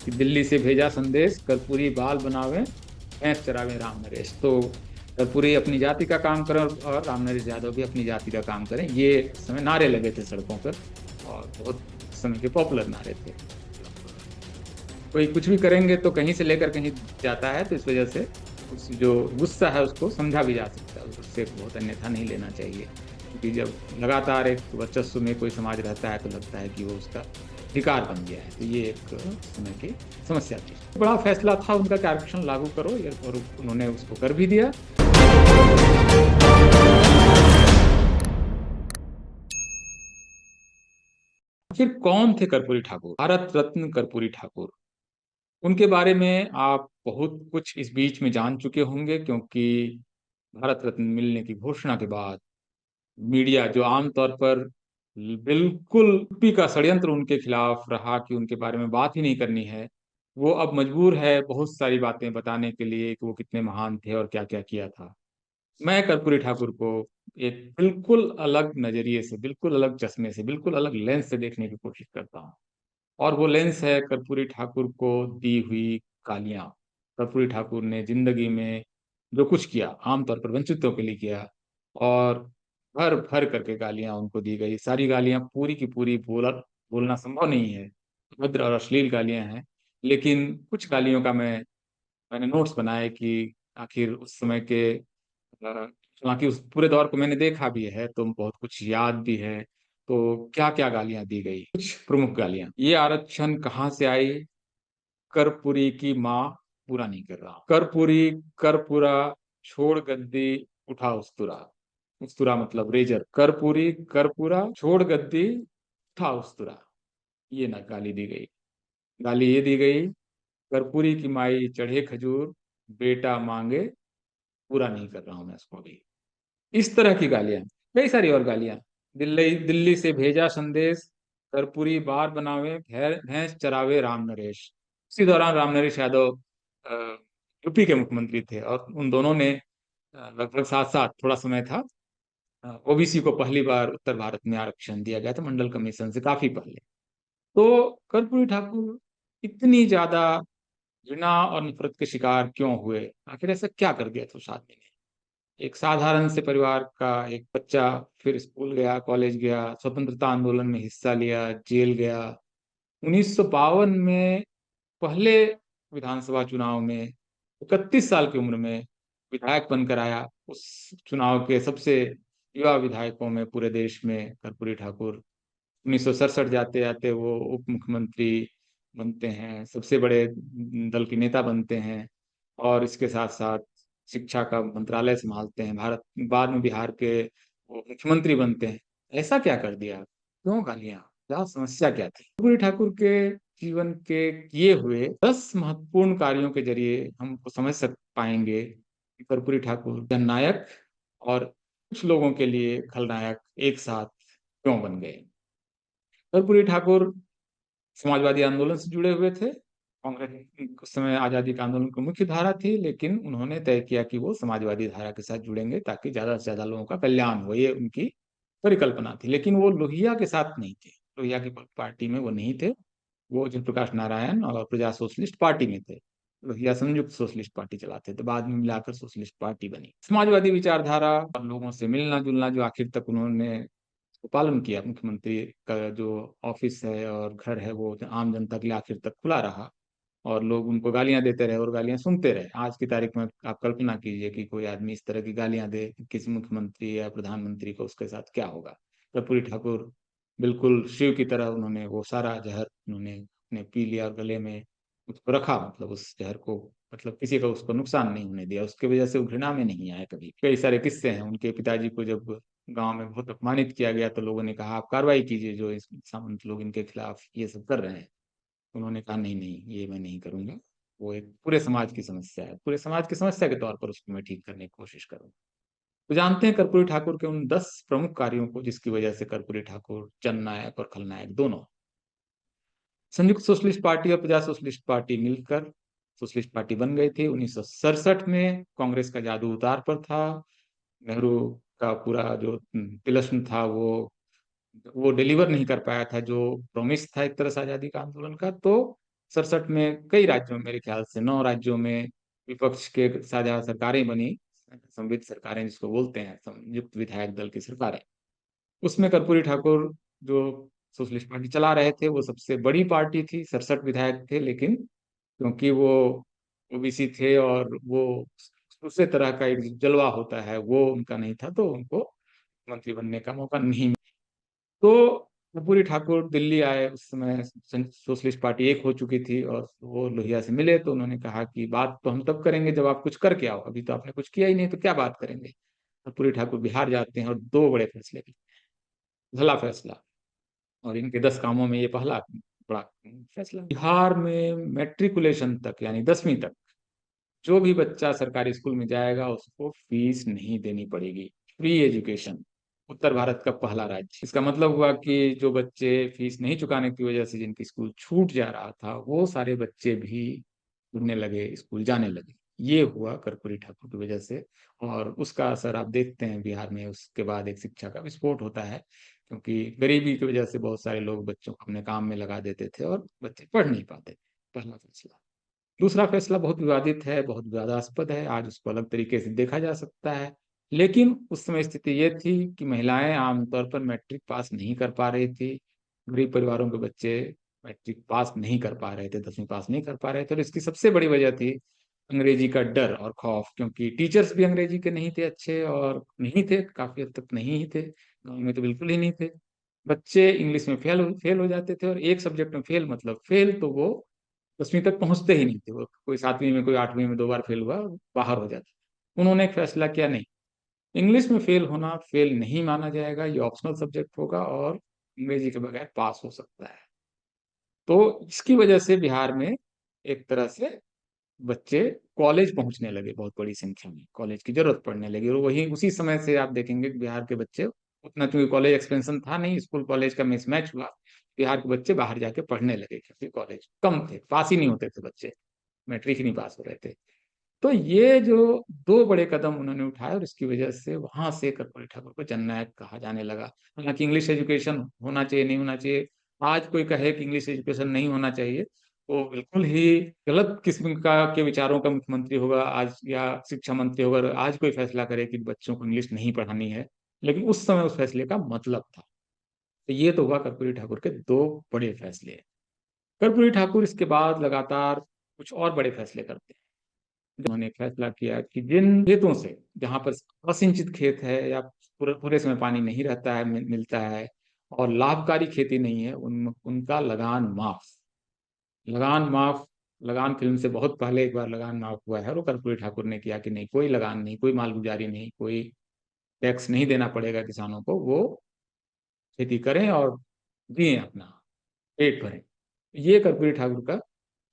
कि दिल्ली से भेजा संदेश, कर्पूरी बाल बनावे, भैंस चरावे राम नरेश। तो कर्पूरी अपनी जाति का काम करें और राम नरेश यादव भी अपनी जाति का काम करें, ये उस समय नारे लगे थे सड़कों पर, और बहुत उस समय के पॉपुलर नारे थे। कोई कुछ भी करेंगे तो कहीं से लेकर कहीं जाता है, तो इस वजह से उस जो गुस्सा है उसको समझा भी जा सकता है, उससे बहुत अन्यथा नहीं लेना चाहिए। क्योंकि जब लगातार एक वर्चस्व में कोई समाज रहता है तो लगता है कि वो उसका अधिकार बन गया है, तो ये एक समय की समस्या थी। बड़ा फैसला था उनका कि आरक्षण लागू करो, और उन्होंने उसको कर भी दिया। आखिर कौन थे कर्पूरी ठाकुर, भारत रत्न कर्पूरी ठाकुर? उनके बारे में आप बहुत कुछ इस बीच में जान चुके होंगे, क्योंकि भारत रत्न मिलने की घोषणा के बाद मीडिया, जो आमतौर पर बिल्कुल यूपी का षड्यंत्र उनके खिलाफ रहा कि उनके बारे में बात ही नहीं करनी है, वो अब मजबूर है बहुत सारी बातें बताने के लिए कि वो कितने महान थे और क्या क्या किया था। मैं कर्पूरी ठाकुर को एक बिल्कुल अलग नजरिए से, बिल्कुल अलग चश्मे से, बिल्कुल अलग लेंस से देखने की कोशिश करता हूँ। और वो लेंस है कर्पूरी ठाकुर को दी हुई गालियां। कर्पूरी ठाकुर ने जिंदगी में जो कुछ किया, आमतौर पर वंचितों के लिए किया, और भर भर करके गालियां उनको दी गई। सारी गालियां पूरी की पूरी बोलना संभव नहीं है, भद्र और अश्लील गालियां हैं। लेकिन कुछ गालियों का मैंने नोट्स बनाए कि आखिर उस समय के, हालांकि उस पूरे दौर को मैंने देखा भी है तो बहुत कुछ याद भी है। तो क्या क्या गालियां दी गई, कुछ प्रमुख गालियां। ये आरक्षण कहाँ से आई? कर्पूरी की माँ पूरा नहीं कर रहा। कर्पूरी, कर्पूरा, छोड़ गद्दी, उठा उस्तुरा। उस्तुरा मतलब रेजर। कर्पूरी, कर्पूरा, छोड़ गद्दी, उठा उस्तुरा। ये ना गाली दी गई। गाली ये दी गई, कर्पूरी की माई चढ़े खजूर, बेटा मांगे, पूरा नहीं कर रहा हूं मैं इसको अभी। इस तरह की गालियां, कई सारी और गालियां। दिल्ली दिल्ली से भेजा संदेश, कर्पूरी बार बनावे, भैंस चरावे राम नरेश। इसी दौरान राम नरेश यादव यूपी के मुख्यमंत्री थे, और उन दोनों ने लगभग साथ साथ, थोड़ा समय था, ओबीसी को पहली बार उत्तर भारत में आरक्षण दिया गया था, मंडल कमीशन से काफी पहले। तो कर्पूरी ठाकुर इतनी ज्यादा घृणा और नफरत के शिकार क्यों हुए? आखिर ऐसा क्या कर दिया था उस आदमी ने? एक साधारण से परिवार का एक बच्चा, फिर स्कूल गया, कॉलेज गया, स्वतंत्रता आंदोलन में हिस्सा लिया, जेल गया। 1952 में पहले विधानसभा चुनाव में 31 साल की उम्र में विधायक बनकर आया। उस चुनाव के सबसे युवा विधायकों में पूरे देश में कर्पूरी ठाकुर। 1967 जाते जाते वो उप मुख्यमंत्री बनते हैं, सबसे बड़े दल के नेता बनते हैं, और इसके साथ साथ शिक्षा का मंत्रालय संभालते हैं। भारत बाद में बिहार के वो मुख्यमंत्री बनते हैं। ऐसा क्या कर दिया? क्यों गालियां? क्या समस्या क्या थी? कर्पूरी ठाकुर के जीवन के किए हुए 10 महत्वपूर्ण कार्यों के जरिए हम समझ सक पाएंगे कि कर्पूरी ठाकुर जननायक और कुछ लोगों के लिए खलनायक एक साथ क्यों बन गए। कर्पूरी ठाकुर समाजवादी आंदोलन से जुड़े हुए थे। कांग्रेस उस समय आजादी का आंदोलन की मुख्य धारा थी, लेकिन उन्होंने तय किया कि वो समाजवादी धारा के साथ जुड़ेंगे ताकि ज्यादा से ज्यादा लोगों का कल्याण हो, ये उनकी परिकल्पना थी। लेकिन वो लोहिया के साथ नहीं थे, लोहिया की पार्टी में वो नहीं थे। वो जयप्रकाश नारायण और प्रजा सोशलिस्ट पार्टी में थे। लोहिया संयुक्त सोशलिस्ट पार्टी चलाते थे, बाद में मिलाकर सोशलिस्ट पार्टी बनी। समाजवादी विचारधारा और लोगों से मिलना जुलना जो आखिर तक उन्होंने पालन किया, मुख्यमंत्री का जो ऑफिस है और घर है वो आम जनता के लिए आखिर तक खुला रहा, और लोग उनको गालियां देते रहे और गालियां सुनते रहे। आज की तारीख में आप कल्पना कीजिए कि कोई आदमी इस तरह की गालियां दे किसी मुख्यमंत्री या प्रधानमंत्री को, उसके साथ क्या होगा। कर्पूरी ठाकुर बिल्कुल शिव की तरह, उन्होंने वो सारा जहर उन्होंने अपने पी लिया और गले में उसको रखा, मतलब उस जहर को, मतलब किसी का उसको नुकसान नहीं होने दिया। उसकी वजह से वो घृणा में नहीं आया कभी। कई सारे किस्से हैं, उनके पिताजी को जब गांव में बहुत अपमानित किया गया तो लोगों ने कहा आप कार्रवाई कीजिए, जो इस सामंत लोग इनके खिलाफ ये सब कर रहे हैं। उन्होंने कहा नहीं नहीं, ये मैं नहीं करूंगा। वो एक पूरे समाज की समस्या है, पूरे समाज की समस्या के तौर पर उसको मैं ठीक करने की कोशिश करूंगा। तो जानते हैं कर्पूरी ठाकुर के उन 10 प्रमुख कार्यों को जिसकी वजह से कर्पूरी ठाकुर जननायक और खलनायक दोनों। संयुक्त सोशलिस्ट पार्टी और प्रजा सोशलिस्ट पार्टी मिलकर सोशलिस्ट पार्टी बन गई थी। 1967 में कांग्रेस का जादू उतार पर था। नेहरू का पूरा जो तिलस्म था वो डिलीवर नहीं कर पाया था, जो प्रॉमिस था एक तरह से आजादी का आंदोलन का। तो 67 में कई राज्यों में, मेरे ख्याल से 9 राज्यों में विपक्ष के साझा सरकारें बनी, संवित सरकारें जिसको बोलते हैं, संयुक्त विधायक दल की सरकारें। उसमें कर्पूरी ठाकुर जो सोशलिस्ट पार्टी चला रहे थे, वो सबसे बड़ी पार्टी थी, 67 विधायक थे, लेकिन क्योंकि वो ओबीसी थे और वो दूसरे तरह का एक जलवा होता है वो उनका नहीं था, तो उनको मंत्री बनने का मौका नहीं मिला। तो कर्पूरी ठाकुर दिल्ली आए, उस समय सोशलिस्ट पार्टी एक हो चुकी थी, और वो लोहिया से मिले तो उन्होंने कहा कि बात तो हम तब करेंगे जब आप कुछ करके आओ, अभी तो आपने कुछ किया ही नहीं, तो क्या बात करेंगे। कर्पूरी ठाकुर बिहार जाते हैं और दो बड़े फैसले लेते हैं। पहला फैसला, और इनके 10 कामों में ये पहला बड़ा फैसला, बिहार में मैट्रिकुलेशन तक यानी 10वीं तक जो भी बच्चा सरकारी स्कूल में जाएगा उसको फीस नहीं देनी पड़ेगी, फ्री एजुकेशन। उत्तर भारत का पहला राज्य। इसका मतलब हुआ कि जो बच्चे फीस नहीं चुकाने की वजह से जिनकी स्कूल छूट जा रहा था, वो सारे बच्चे भी जुड़ने लगे, स्कूल जाने लगे। ये हुआ कर्पूरी ठाकुर की वजह से, और उसका असर आप देखते हैं बिहार में। उसके बाद एक शिक्षा का विस्फोट होता है, क्योंकि गरीबी की वजह से बहुत सारे लोग बच्चों को अपने काम में लगा देते थे और बच्चे पढ़ नहीं पाते। पहला फैसला। दूसरा फैसला बहुत विवादित है, बहुत विवादास्पद है, आज उसको अलग तरीके से देखा जा सकता है। लेकिन उस समय स्थिति ये थी कि महिलाएं आमतौर पर मैट्रिक पास नहीं कर पा रही थी। गरीब परिवारों के बच्चे मैट्रिक पास नहीं कर पा रहे थे, 10वीं पास नहीं कर पा रहे थे, और इसकी सबसे बड़ी वजह थी अंग्रेजी का डर और खौफ, क्योंकि टीचर्स भी अंग्रेजी के नहीं थे अच्छे, और नहीं थे, काफी हद तक नहीं ही थे, गाँव में तो बिल्कुल ही नहीं थे। बच्चे इंग्लिश में फेल हो जाते थे, और एक सब्जेक्ट में फेल मतलब फेल, तो वो 10वीं तक पहुंचते ही नहीं थे। वो कोई 7वीं में, कोई 8वीं में 2 बार फेल हुआ, बाहर हो जाता। उन्होंने एक फैसला किया, नहीं, इंग्लिश में फेल होना फेल नहीं माना जाएगा, ये ऑप्शनल सब्जेक्ट होगा और अंग्रेजी के बगैर पास हो सकता है। तो इसकी वजह से बिहार में एक तरह से बच्चे कॉलेज पहुंचने लगे, बहुत बड़ी संख्या में कॉलेज की जरूरत पड़ने लगी, और वही उसी समय से आप देखेंगे कि बिहार के बच्चे उतना, क्योंकि कॉलेज एक्सपेंशन था नहीं, स्कूल कॉलेज का मिसमैच हुआ, बिहार के बच्चे बाहर जाके पढ़ने लगे, क्योंकि कॉलेज कम थे, पास ही नहीं होते थे बच्चे, मैट्रिक ही नहीं पास हो रहे थे। तो ये जो दो बड़े कदम उन्होंने उठाए, और इसकी वजह से वहां से कर्पूरी ठाकुर को जननायक कहा जाने लगा। हालांकि इंग्लिश एजुकेशन होना चाहिए, नहीं होना चाहिए, आज कोई कहे कि इंग्लिश एजुकेशन नहीं होना चाहिए, वो बिल्कुल ही गलत किस्म का के विचारों का मुख्यमंत्री होगा आज, या शिक्षा मंत्री होगा, आज कोई फैसला करे कि बच्चों को इंग्लिश नहीं पढ़ानी है। लेकिन उस समय उस फैसले का मतलब था। तो ये तो हुआ कर्पूरी ठाकुर के दो बड़े फैसले। कर्पूरी ठाकुर इसके बाद लगातार कुछ और बड़े फैसले करते हैं। उन्होंने फैसला किया कि जिन खेतों से, जहां पर असिंचित खेत है, या पूरे पूरे समय पानी नहीं रहता है, मिलता है, और लाभकारी खेती नहीं है, उनका लगान माफ। लगान माफ, लगान फिल्म से बहुत पहले एक बार लगान माफ हुआ है, और वो कर्पूरी ठाकुर ने किया कि नहीं, कोई लगान नहीं, कोई मालगुजारी नहीं, कोई टैक्स नहीं देना पड़ेगा किसानों को, वो खेती करें और जिए अपना, पेट भरें। ये कर्पूरी ठाकुर का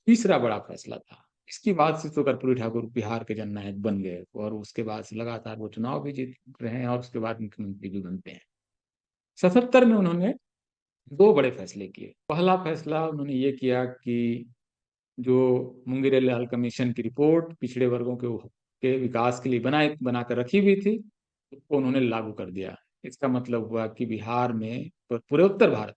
तीसरा बड़ा फैसला था। इसके बाद से तो कर्पूरी ठाकुर बिहार के जननायक बन गए, और उसके बाद से लगातार वो चुनाव भी जीत रहे हैं, और उसके बाद मुख्यमंत्री भी बनते हैं। 77 में उन्होंने दो बड़े फैसले किए। पहला फैसला उन्होंने ये किया कि जो मुंगेरी लाल कमीशन की रिपोर्ट पिछड़े वर्गों के विकास के लिए बनाकर रखी हुई थी, उसको उन्होंने लागू कर दिया। इसका मतलब हुआ कि बिहार में, पूरे उत्तर भारत,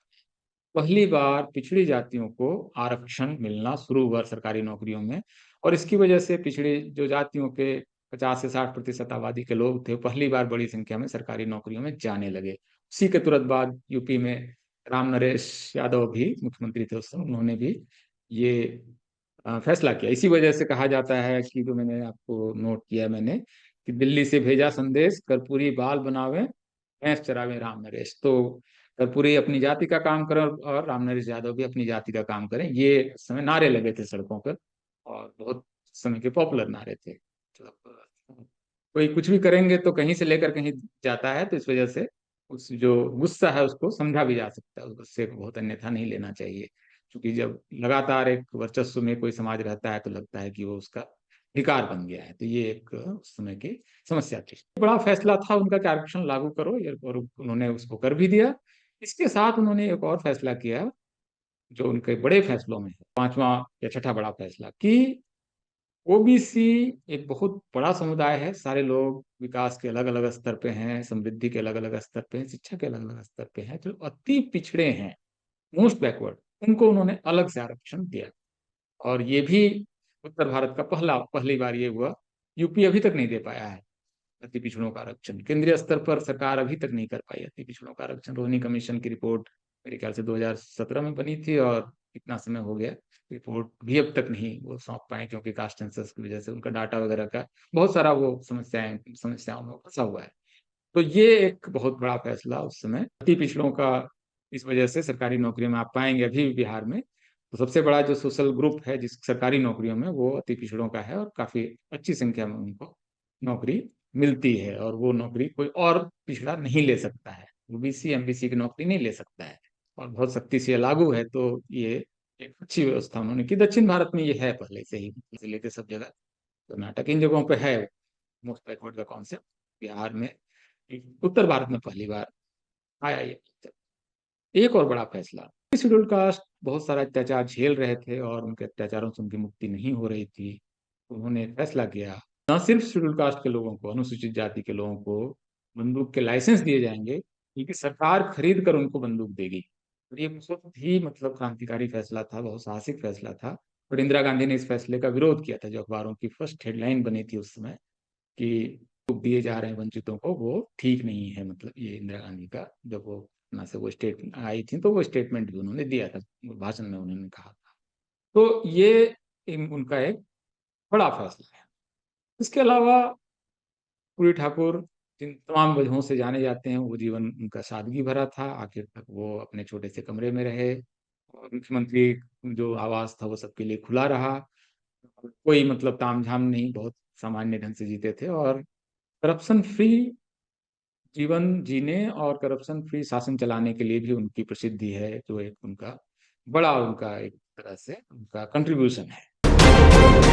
पहली बार पिछड़ी जातियों को आरक्षण मिलना शुरू हुआ सरकारी नौकरियों में। और इसकी वजह से पिछड़ी जो जातियों के 50 से 60% आबादी के लोग थे, पहली बार बड़ी संख्या में सरकारी नौकरियों में जाने लगे। उसी के तुरंत बाद यूपी में राम नरेश यादव भी मुख्यमंत्री थे उस समय, उन्होंने भी ये फैसला किया। इसी वजह से कहा जाता है कि, जो मैंने आपको नोट किया मैंने, कि दिल्ली से भेजा संदेश, कर्पूरी बाल बनावे, भैंस चरावे राम नरेश। तो कर्पूरी अपनी जाति का काम करें, और राम नरेश यादव भी अपनी जाति का काम करें, ये उस समय नारे लगे थे सड़कों पर, और बहुत समय के पॉपुलर नारे थे। मतलब कोई कुछ भी करेंगे तो कहीं से लेकर कहीं जाता है, तो इस वजह से उस जो गुस्सा है उसको समझा भी जा सकता है, उस गुस्से को बहुत अन्यथा नहीं लेना चाहिए। क्योंकि जब लगातार एक वर्चस्व में कोई समाज रहता है, तो लगता है कि वो उसका अधिकार बन गया है। तो ये एक उस समय की समस्या थी। बड़ा फैसला था उनका कि आरक्षण लागू करो, और उन्होंने उसको कर भी दिया। इसके साथ उन्होंने एक और फैसला किया, जो उनके बड़े फैसलों में है, पांचवा या छठा बड़ा फैसला, कि ओबीसी एक बहुत बड़ा समुदाय है, सारे लोग विकास के अलग अलग स्तर पे हैं, समृद्धि के अलग अलग स्तर पे हैं, शिक्षा के अलग अलग स्तर पे हैं, जो अति पिछड़े हैं, मोस्ट बैकवर्ड, उनको उन्होंने अलग से आरक्षण दिया। और ये भी उत्तर भारत का पहली बार ये हुआ। यूपी अभी तक नहीं दे पाया है अति पिछड़ों का आरक्षण। केंद्रीय स्तर पर सरकार अभी तक नहीं कर पाई अति पिछड़ों का आरक्षण। रोहिणी कमीशन की रिपोर्ट मेरे ख्याल से 2017 में बनी थी और इतना समय हो गया, रिपोर्ट भी अब तक नहीं वो सौंप पाए, क्योंकि कास्ट सेंसस की वजह से उनका डाटा वगैरह का बहुत सारा वो समस्याओं में फंसा हुआ है। तो ये एक बहुत बड़ा फैसला उस समय अति पिछड़ों का, इस वजह से सरकारी नौकरियों में आप पाएंगे अभी भी बिहार में तो सबसे बड़ा जो सोशल ग्रुप है जिस सरकारी नौकरियों में, वो अति पिछड़ों का है और काफी अच्छी संख्या में उनको नौकरी मिलती है। और वो नौकरी कोई और पिछड़ा नहीं ले सकता है, ओबीसी एमबीसी की नौकरी नहीं ले सकता है, और बहुत सख्ती से लागू है। तो ये एक अच्छी व्यवस्था उन्होंने की। दक्षिण भारत में ये है पहले से ही, से लेकर सब जगह। कर्नाटक इन जगहों पे है मोस्ट बैकवर्ड का कॉन्सेप्ट। बिहार में, उत्तर भारत में पहली बार आया ये। एक और बड़ा फैसला, शेड्यूल कास्ट बहुत सारा अत्याचार झेल रहे थे और उनके अत्याचारों से उनकी मुक्ति नहीं हो रही थी। उन्होंने फैसला किया न सिर्फ शेड्यूल कास्ट के लोगों को, अनुसूचित जाति के लोगों को बंदूक के लाइसेंस दिए जाएंगे, बल्कि सरकार खरीद कर उनको बंदूक देगी। और ये बहुत ही मतलब क्रांतिकारी फैसला था, बहुत साहसिक फैसला था। और इंदिरा गांधी ने इस फैसले का विरोध किया था, जो अखबारों की फर्स्ट हेडलाइन बनी थी उस समय कि दिए जा रहे हैं वंचितों को, वो ठीक नहीं है। मतलब ये इंदिरा गांधी का जब वो अपना से वो स्टेट आई थी तो वो स्टेटमेंट भी उन्होंने दिया था, भाषण में उन्होंने कहा था। तो ये उनका एक बड़ा फैसला है। इसके अलावा पूरी ठाकुर जिन तमाम वजहों से जाने जाते हैं, वो जीवन उनका सादगी भरा था। आखिर तक वो अपने छोटे से कमरे में रहे और मुख्यमंत्री जो आवास था वो सबके लिए खुला रहा। कोई मतलब तामझाम नहीं, बहुत सामान्य ढंग से जीते थे और करप्शन फ्री जीवन जीने और करप्शन फ्री शासन चलाने के लिए भी उनकी प्रसिद्धि है, जो एक उनका बड़ा उनका एक तरह से उनका कंट्रीब्यूशन है।